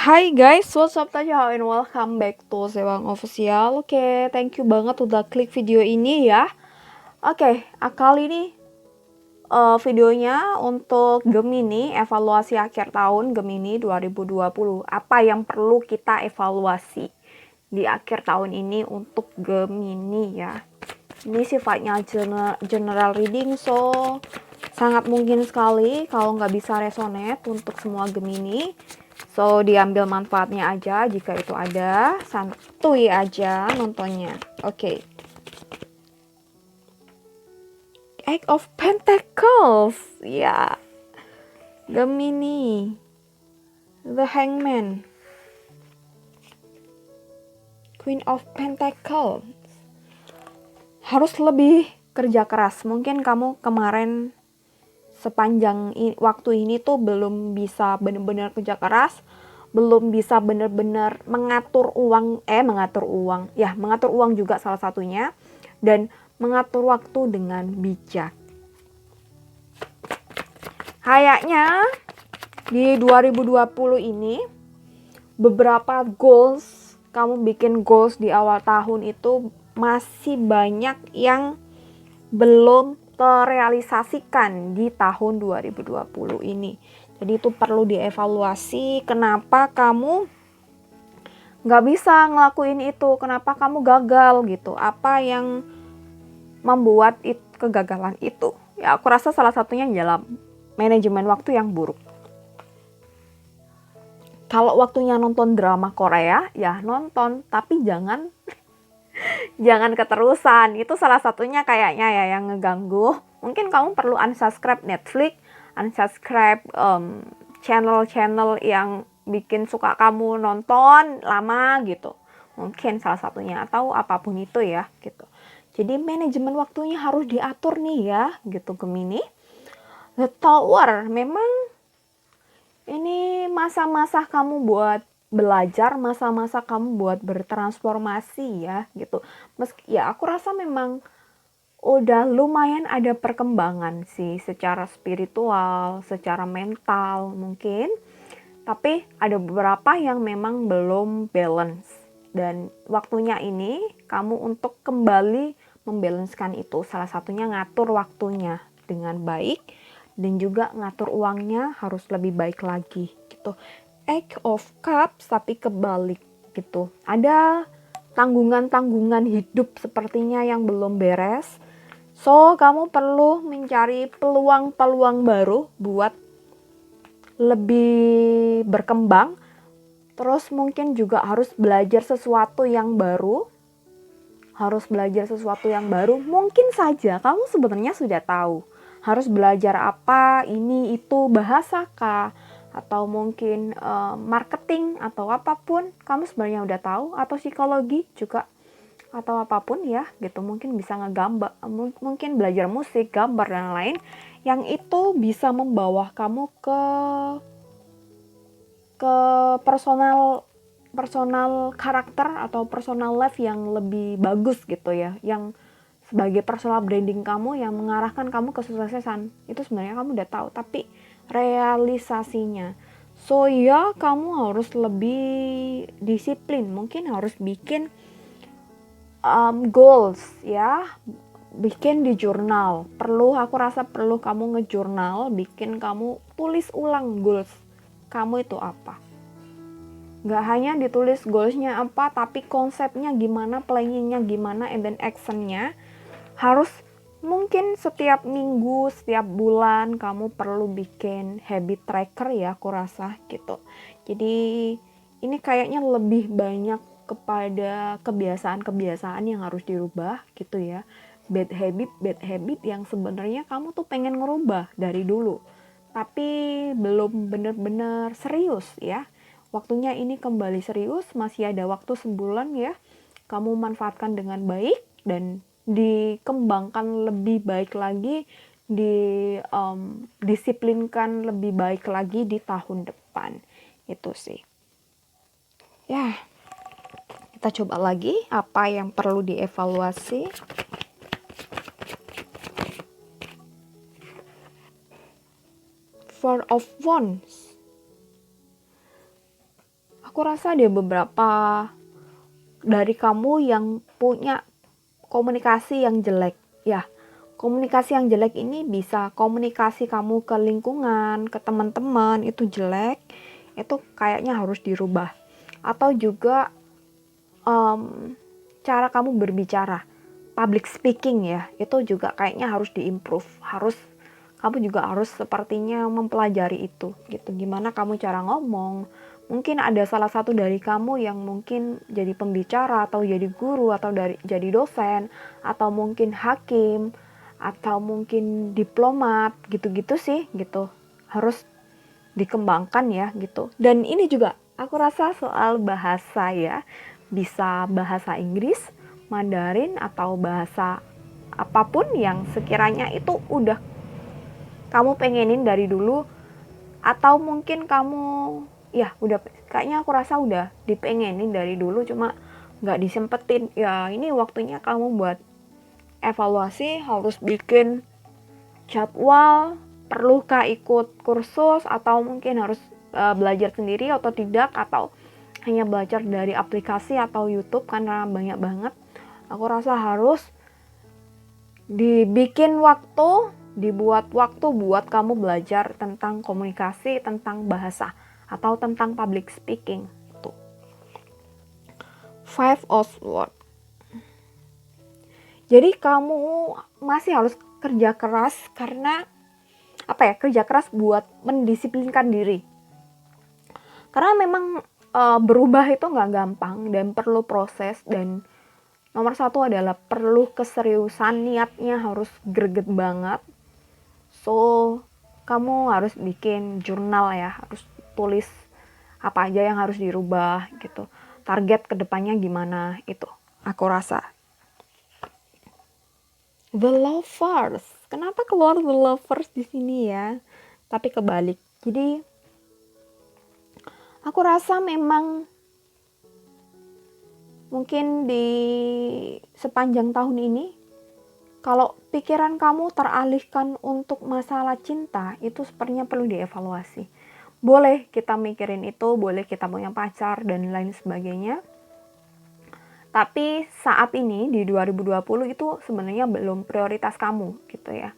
Hai guys, what's up Tasya and welcome back to Sewang Official. Oke, thank you banget udah klik video ini ya. Oke, kali ini videonya untuk Gemini, evaluasi akhir tahun Gemini 2020. Apa yang perlu kita evaluasi di akhir tahun ini untuk Gemini ya. Ini sifatnya general reading, so sangat mungkin sekali kalau nggak bisa resonate untuk semua Gemini. So, diambil manfaatnya aja jika itu ada, santuy aja nontonnya. Oke. Eight of Pentacles. Ya. Gemini. The Hangman. Queen of Pentacles. Harus lebih kerja keras. Mungkin kamu kemarin sepanjang waktu ini tuh belum bisa benar-benar kerja keras, belum bisa benar-benar mengatur uang juga salah satunya, dan mengatur waktu dengan bijak. Kayaknya di 2020 ini beberapa goals, kamu bikin goals di awal tahun itu masih banyak yang belum terrealisasikan di tahun 2020 ini. Jadi itu perlu dievaluasi, kenapa kamu nggak bisa ngelakuin itu, kenapa kamu gagal gitu, apa yang membuat kegagalan itu. Ya aku rasa salah satunya dalam manajemen waktu yang buruk. Kalau waktunya nonton drama Korea, ya nonton, tapi jangan keterusan. Itu salah satunya kayaknya ya yang ngeganggu. Mungkin kamu perlu unsubscribe Netflix, unsubscribe channel-channel yang bikin suka kamu nonton lama gitu. Mungkin salah satunya, atau apapun itu ya gitu. Jadi manajemen waktunya harus diatur nih ya gitu Gemini. The Tower, memang ini masa-masa kamu buat belajar, masa-masa kamu buat bertransformasi ya gitu. Ya aku rasa memang udah lumayan ada perkembangan sih secara spiritual, secara mental mungkin. Tapi ada beberapa yang memang belum balance. Dan waktunya ini kamu untuk kembali membalancekan itu. Salah satunya ngatur waktunya dengan baik, dan juga ngatur uangnya harus lebih baik lagi gitu. Eight of Cups tapi kebalik gitu. Ada tanggungan-tanggungan hidup sepertinya yang belum beres. So, kamu perlu mencari peluang-peluang baru buat lebih berkembang. Terus mungkin juga harus belajar sesuatu yang baru. Mungkin saja kamu sebenarnya sudah tahu harus belajar apa, ini itu bahasa kah, atau mungkin marketing atau apapun, kamu sebenarnya udah tahu, atau psikologi juga, atau apapun ya gitu. Mungkin bisa ngegambar, mungkin belajar musik, gambar dan lain yang itu bisa membawa kamu ke personal karakter atau personal life yang lebih bagus gitu ya, yang sebagai personal branding kamu yang mengarahkan kamu ke kesuksesan. Itu sebenarnya kamu udah tahu, tapi realisasinya, so ya kamu harus lebih disiplin, mungkin harus bikin goals ya, bikin di jurnal. Aku rasa perlu kamu ngejurnal, bikin kamu tulis ulang goals kamu itu apa. Nggak hanya ditulis goalsnya apa, tapi konsepnya gimana, planningnya gimana, and then actionnya harus mungkin setiap minggu, setiap bulan kamu perlu bikin habit tracker ya aku rasa gitu. Jadi ini kayaknya lebih banyak kepada kebiasaan-kebiasaan yang harus dirubah gitu ya. Bad habit yang sebenarnya kamu tuh pengen ngerubah dari dulu, tapi belum bener-bener serius ya. Waktunya ini kembali serius, masih ada waktu sebulan ya. Kamu manfaatkan dengan baik dan dikembangkan lebih baik lagi, disiplinkan lebih baik lagi di tahun depan. Itu sih. Ya, kita coba lagi apa yang perlu dievaluasi. Four of Wands. aku rasa ada beberapa dari kamu yang punya komunikasi yang jelek. Ya, komunikasi yang jelek ini bisa komunikasi kamu ke lingkungan, ke teman-teman, itu jelek. Itu kayaknya harus dirubah. Atau juga cara kamu berbicara, public speaking ya, itu juga kayaknya harus diimprove. Kamu juga harus sepertinya mempelajari itu gitu. Gimana kamu cara ngomong. Mungkin ada salah satu dari kamu yang mungkin jadi pembicara atau jadi guru atau jadi dosen atau mungkin hakim atau mungkin diplomat gitu-gitu sih gitu. Harus dikembangkan ya gitu. Dan ini juga aku rasa soal bahasa ya. Bisa bahasa Inggris, Mandarin atau bahasa apapun yang sekiranya itu udah kamu pengenin dari dulu atau mungkin kamu ya udah kayaknya aku rasa udah dipengenin dari dulu cuma nggak disempetin. Ya ini waktunya kamu buat evaluasi, harus bikin jadwal, perlukah ikut kursus atau mungkin harus belajar sendiri atau tidak, atau hanya belajar dari aplikasi atau YouTube karena banyak banget. Aku rasa harus dibikin waktu, dibuat waktu buat kamu belajar tentang komunikasi, tentang bahasa atau tentang public speaking. Tuh. 5 Oswald. Jadi kamu masih harus kerja keras karena kerja keras buat mendisiplinkan diri. Karena memang berubah itu nggak gampang dan perlu proses, dan nomor satu adalah perlu keseriusan, niatnya harus greget banget. So kamu harus bikin jurnal ya, harus tulis apa aja yang harus dirubah gitu, target kedepannya gimana, itu aku rasa. The Lovers, kenapa keluar The Lovers di sini ya, tapi kebalik. Jadi aku rasa memang mungkin di sepanjang tahun ini, kalau pikiran kamu teralihkan untuk masalah cinta, itu sepertinya perlu dievaluasi. Boleh kita mikirin itu, boleh kita punya pacar dan lain sebagainya. Tapi saat ini di 2020 itu sebenarnya belum prioritas kamu gitu ya.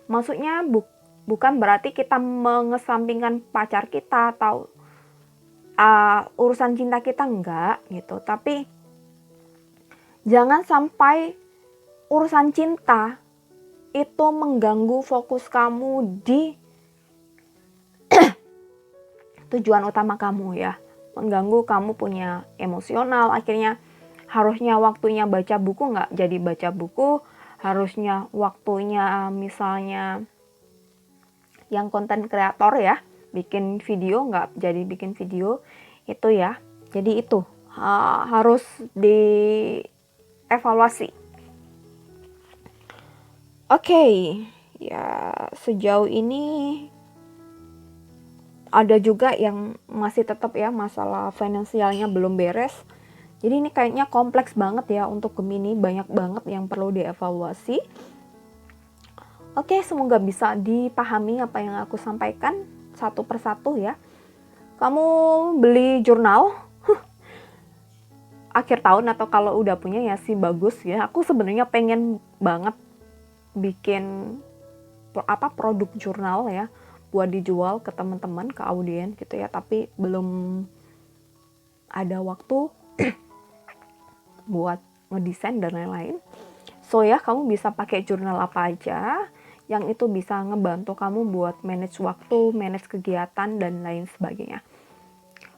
Maksudnya bukan berarti kita mengesampingkan pacar kita atau urusan cinta kita, enggak gitu. Tapi jangan sampai urusan cinta itu mengganggu fokus kamu di tujuan utama kamu ya. Mengganggu kamu punya emosional, akhirnya harusnya waktunya baca buku nggak jadi baca buku, harusnya waktunya misalnya yang konten kreator ya, bikin video nggak jadi bikin video, itu ya. Jadi itu harus dievaluasi. Oke, ya sejauh ini ada juga yang masih tetap ya masalah finansialnya belum beres. Jadi ini kayaknya kompleks banget ya untuk Gemini, banyak banget yang perlu dievaluasi. Oke, semoga bisa dipahami apa yang aku sampaikan satu persatu ya. Kamu beli jurnal akhir tahun atau kalau udah punya ya sih bagus ya. Aku sebenarnya pengen banget bikin produk jurnal ya buat dijual ke teman-teman, ke audiens gitu ya, tapi belum ada waktu buat ngedesain dan lain-lain. So ya, kamu bisa pakai jurnal apa aja yang itu bisa ngebantu kamu buat manage waktu, manage kegiatan dan lain sebagainya.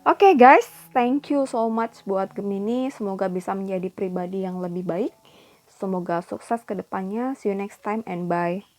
Oke guys, thank you so much buat Gemini. Semoga bisa menjadi pribadi yang lebih baik. Semoga sukses ke depannya. See you next time and bye.